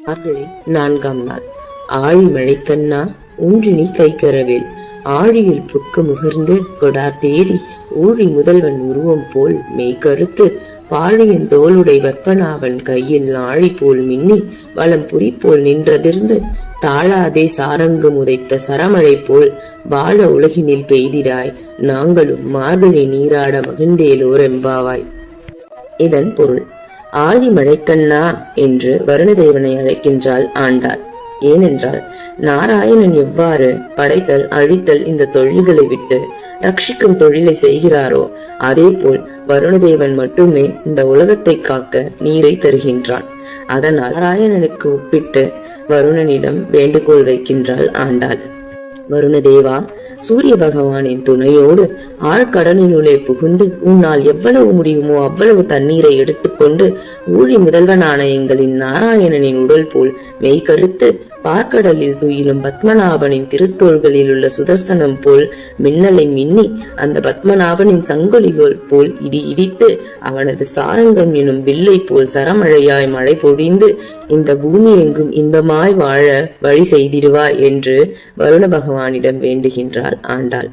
மார்கழி 4ஆம் நாள். ஆழி மழைக்கண்ணா ஊன்றினி கைக்கரவேல் ஆழியில் புக்கு முகர்ந்து கொடார் தேறி ஊழி முதல்வன் உருவம் போல் மெய்கருத்து பாழியன் தோளுடை வற்பனாவன் கையில் ஆழி போல் மின்னி வளம் புரி போல் நின்றதிர்ந்து தாழாதே சாரங்கு முதைத்த சரமழை போல் வாழ உலகினில் பெய்திடாய் நாங்களும் மார்கழி நீராட மகிழ்ந்தேலோர் எம்பாவாய். இதன் பொருள், ஆழி மழைக்கண்ணா என்று வருணதேவனை அழைக்கின்றாள் ஆண்டாள். ஏனென்றால் நாராயணன் எவ்வாறு படைத்தல் அழித்தல் இந்த தொழில்களை விட்டு ரட்சிக்கும் தொழிலை செய்கிறாரோ அதே போல் வருணதேவன் மட்டுமே இந்த உலகத்தை காக்க நீரை தருகின்றான். அதனால் நாராயணனுக்கு ஒப்பிட்டு வருணனிடம் வேண்டுகோள் வைக்கின்றாள் ஆண்டாள். வருணதேவா, சூரிய பகவானின் துணையோடு ஆழ்கடலினுள்ளே புகுந்து உன்னால் எவ்வளவு முடியுமோ அவ்வளவு தண்ணீரை எடுத்துக்கொண்டு ஊழி முதல்வனான எங்களின் நாராயணனின் உடல் போல் மெய்கருத்து பார்க்கடலில் துயிலும் பத்மநாபனின் திருத்தோள்களில் உள்ள சுதர்சனம் போல் மின்னலை மின்னி அந்த பத்மநாபனின் சங்கொலிகள் போல் இடி இடித்து அவனது சாரங்கம் எனும் வில்லை போல் சரமழையாய் மழை பொழிந்து இந்த பூமி எங்கும் இன்பமாய் வாழ வழி செய்திடுவாய் என்று வருண பகவானிடம் வேண்டுகின்றாள் ஆண்டாள்.